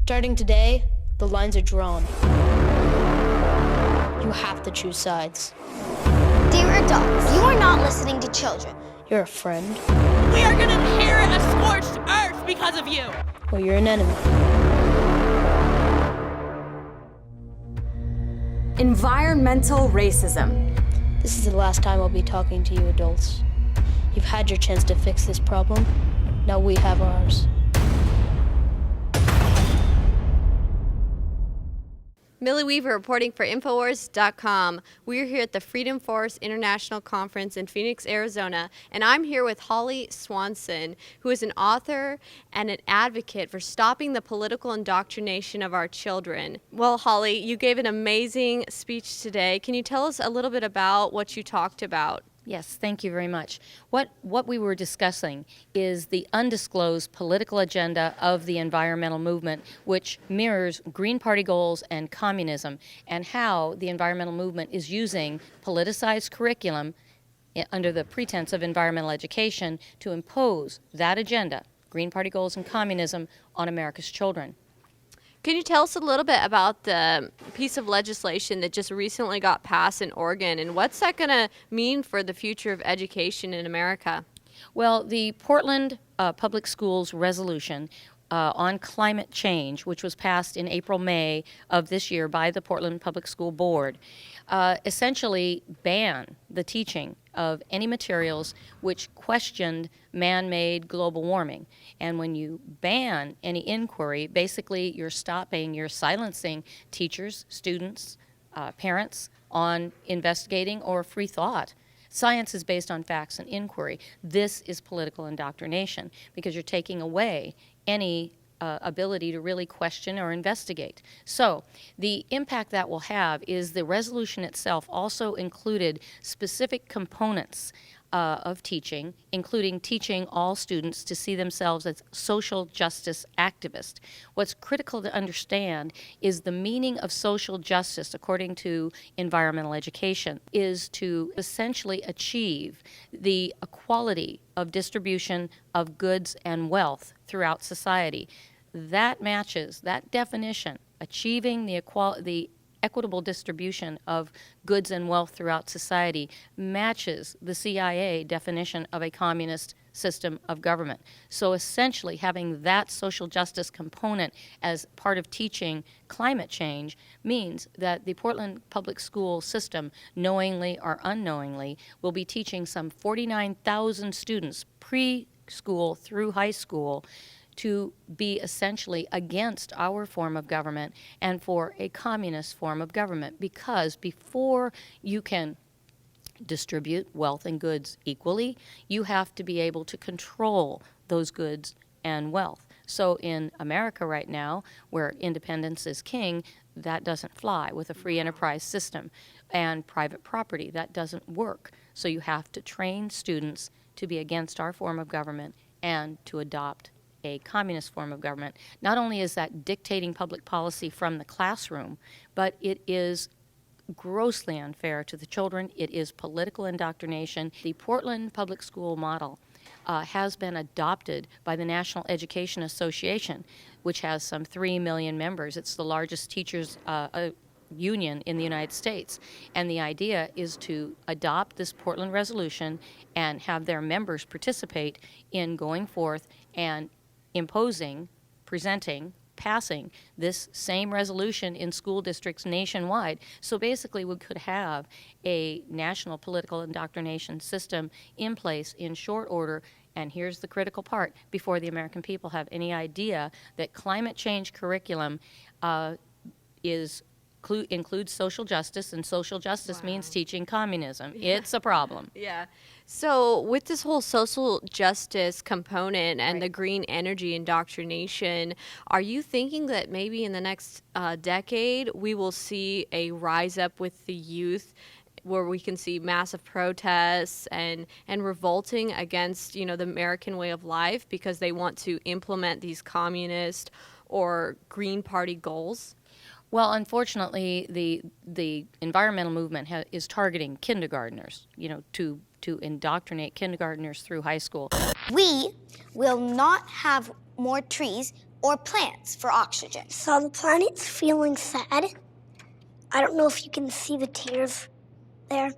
Starting today, the lines are drawn. You have to choose sides. Dear adults, you are not listening to children. You're a friend. We are going to inherit a scorched earth because of you. Or you're an enemy. Environmental racism. This is the last time I'll be talking to you adults. You've had your chance to fix this problem. Now we have ours. Millie Weaver reporting for Infowars.com. We're here at the Freedom Force International Conference in Phoenix, Arizona, and I'm here with Holly Swanson, who is an author and an advocate for stopping the political indoctrination of our children. Well, Holly, you gave an amazing speech today. Can you tell us a little bit about what you talked about? Yes, thank you very much. What we were discussing is the undisclosed political agenda of the environmental movement, which mirrors Green Party goals and communism, and how the environmental movement is using politicized curriculum under the pretense of environmental education to impose that agenda, Green Party goals and communism, on America's children. Can you tell us a little bit about the piece of legislation that just recently got passed in Oregon, and what's that going to mean for the future of education in America? Well, the Portland Public Schools resolution on climate change, which was passed in April-May of this year by the Portland Public School Board, essentially ban the teaching of any materials which questioned man-made global warming. And when you ban any inquiry, basically you're silencing teachers, students, parents on investigating or free thought. Science is based on facts and inquiry. This is political indoctrination because you're taking away any ability to really question or investigate. So the impact that will have is the resolution itself also included specific components of teaching, including teaching all students to see themselves as social justice activists. What's critical to understand is the meaning of social justice, according to environmental education, is to essentially achieve the equality of distribution of goods and wealth throughout society. That matches, that definition, achieving the equitable distribution of goods and wealth throughout society, matches the CIA definition of a communist system of government. So essentially having that social justice component as part of teaching climate change means that the Portland public school system, knowingly or unknowingly, will be teaching some 49,000 students preschool through high school to be essentially against our form of government and for a communist form of government, because before you can distribute wealth and goods equally, you have to be able to control those goods and wealth. So in America right now, where independence is king, that doesn't fly with a free enterprise system. And private property, that doesn't work. So you have to train students to be against our form of government and to adopt a communist form of government. Not only is that dictating public policy from the classroom, but it is grossly unfair to the children. It is political indoctrination. The Portland public school model has been adopted by the National Education Association, which has some 3 million members. It's the largest teachers union in the United States. And the idea is to adopt this Portland resolution and have their members participate in going forth and imposing, presenting, passing this same resolution in school districts nationwide. So basically we could have a national political indoctrination system in place in short order. And here's the critical part, before the American people have any idea that climate change curriculum includes social justice, and social justice means teaching communism. Yeah. It's a problem. Yeah. So with this whole social justice component and the green energy indoctrination, are you thinking that maybe in the next decade we will see a rise up with the youth where we can see massive protests and revolting against, the American way of life because they want to implement these communist or Green Party goals? Well, unfortunately, the environmental movement is targeting kindergartners, to indoctrinate kindergartners through high school. We will not have more trees or plants for oxygen. So the planet's feeling sad. I don't know if you can see the tears there.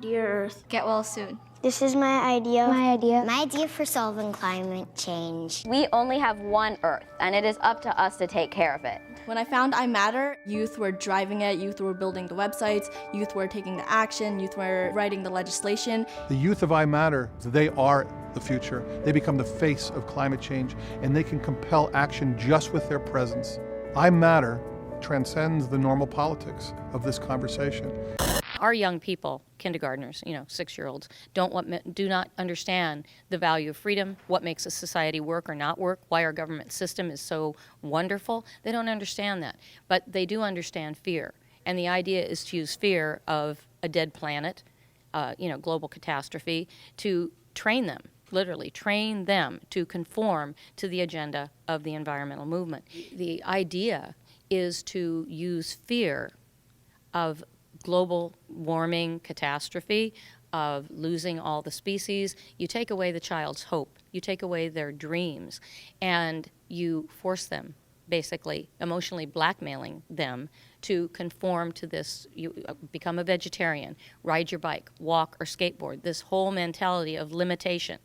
Dear Earth, Get well soon. This is my idea. My idea for solving climate change. We only have one Earth, and it is up to us to take care of it. when I found I Matter, youth were driving it, youth were building the websites, youth were taking the action, youth were writing the legislation. The youth of I Matter, they are the future. They become the face of climate change, and they can compel action just with their presence. I Matter transcends the normal politics of this conversation. Our young people, kindergartners, 6-year-olds, do not understand the value of freedom, what makes a society work or not work, why our government system is so wonderful. They don't understand that. But they do understand fear. And the idea is to use fear of a dead planet, global catastrophe, to train them, literally train them to conform to the agenda of the environmental movement. The idea is to use fear of global warming catastrophe, of losing all the species. You take away the child's hope, you take away their dreams, and you force them, basically emotionally blackmailing them to conform to this. You become a vegetarian, ride your bike, walk or skateboard, this whole mentality of limitation.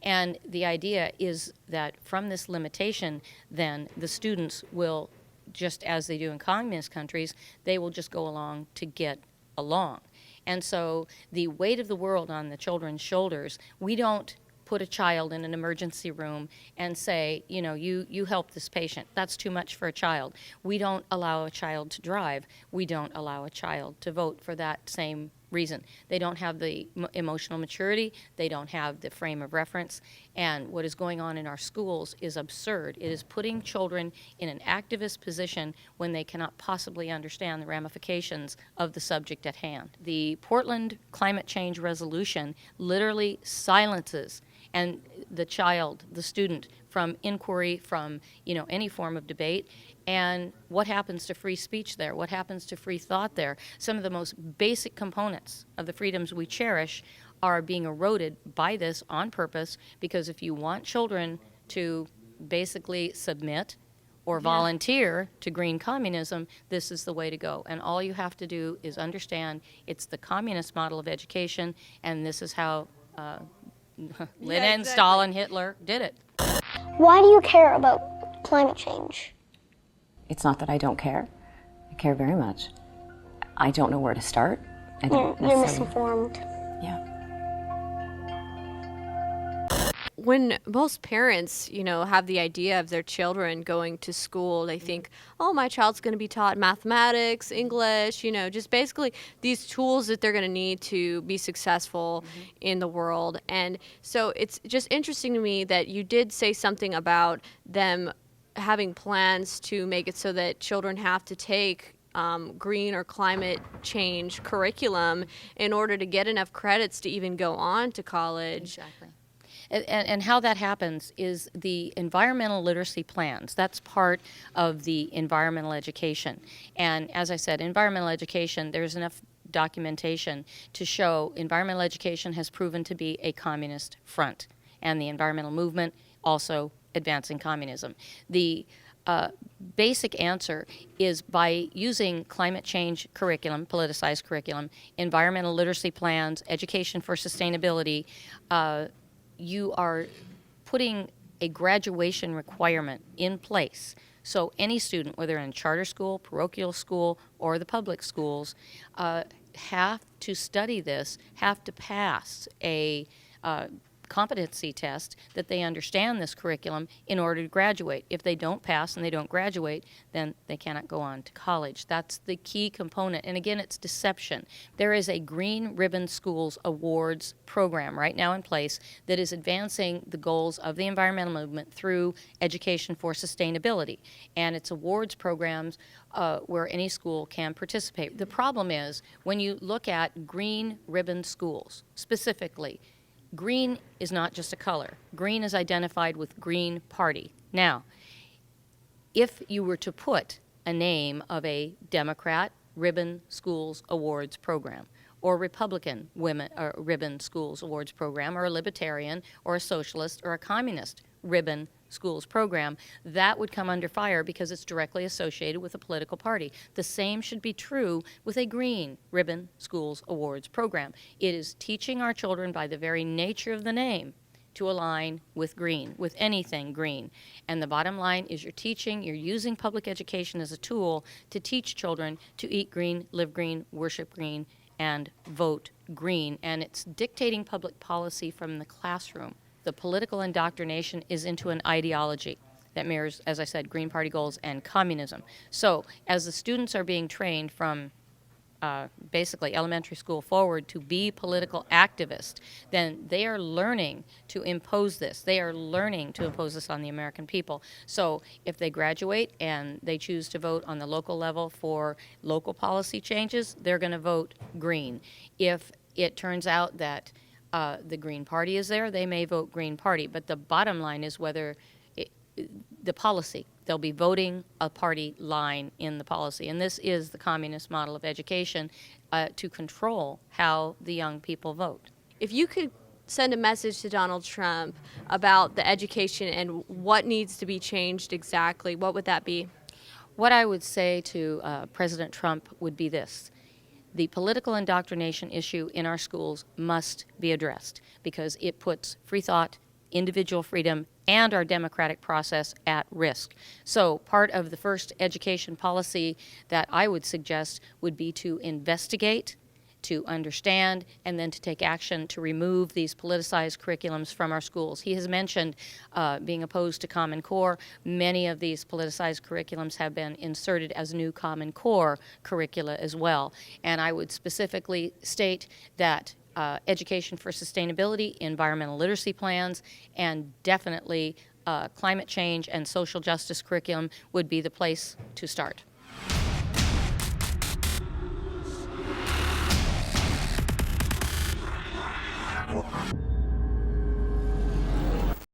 And the idea is that from this limitation, then the students will, just as they do in communist countries, they will just go along to get along. And so the weight of the world on the children's shoulders, we don't put a child in an emergency room and say, you help this patient. That's too much for a child. We don't allow a child to drive. We don't allow a child to vote for that same reason. They don't have the emotional maturity. They don't have the frame of reference. And what is going on in our schools is absurd. It is putting children in an activist position when they cannot possibly understand the ramifications of the subject at hand. The Portland Climate Change Resolution literally silences the child, the student, from inquiry, from any form of debate. And what happens to free speech there? What happens to free thought there? Some of the most basic components of the freedoms we cherish are being eroded by this on purpose, because if you want children to basically submit or volunteer to green communism, this is the way to go. And all you have to do is understand it's the communist model of education, and this is how Lenin, Stalin, Hitler did it. Why do you care about climate change? It's not that I don't care. I care very much. I don't know where to start. You're misinformed. Yeah. When most parents, have the idea of their children going to school, they think, oh, my child's going to be taught mathematics, English, just basically these tools that they're going to need to be successful in the world. And so it's just interesting to me that you did say something about them having plans to make it so that children have to take green or climate change curriculum in order to get enough credits to even go on to college. Exactly. And how that happens is the environmental literacy plans. That's part of the environmental education. And as I said, environmental education, there's enough documentation to show environmental education has proven to be a communist front. And the environmental movement also advancing communism. The basic answer is by using climate change curriculum, politicized curriculum, environmental literacy plans, education for sustainability, you are putting a graduation requirement in place. So any student, whether in charter school, parochial school, or the public schools, have to study this, have to pass a competency test that they understand this curriculum in order to graduate. If they don't pass and they don't graduate, then they cannot go on to college. That's the key component. And again, it's deception. There is a Green Ribbon Schools Awards program right now in place that is advancing the goals of the environmental movement through education for sustainability. And it's awards programs where any school can participate. The problem is when you look at Green Ribbon Schools specifically, green is not just a color. Green is identified with Green Party. Now, if you were to put a name of a Democrat Ribbon Schools Awards program, or Republican women or ribbon schools awards program, or a libertarian or a socialist or a communist ribbon schools program, that would come under fire because it's directly associated with a political party. The same should be true with a green ribbon schools awards program. It is teaching our children by the very nature of the name to align with green, with anything green. And the bottom line is you're using public education as a tool to teach children to eat green, live green, worship green, and vote green. And it's dictating public policy from the classroom. The political indoctrination is into an ideology that mirrors, as I said, Green Party goals and communism. So as the students are being trained from basically elementary school forward to be political activists, then they are learning to impose this. They are learning to impose this on the American people. So if they graduate and they choose to vote on the local level for local policy changes, they're going to vote green. If it turns out that the Green Party is there, they may vote Green Party. But the bottom line is whether the policy, they'll be voting a party line in the policy. And this is the communist model of education to control how the young people vote. If you could send a message to Donald Trump about the education and what needs to be changed exactly, what would that be? What I would say to President Trump would be this. The political indoctrination issue in our schools must be addressed because it puts free thought, individual freedom, and our democratic process at risk. So part of the first education policy that I would suggest would be to investigate, to understand, and then to take action to remove these politicized curriculums from our schools. He has mentioned being opposed to Common Core. Many of these politicized curriculums have been inserted as new Common Core curricula as well. And I would specifically state that education for sustainability, environmental literacy plans, and definitely climate change and social justice curriculum would be the place to start.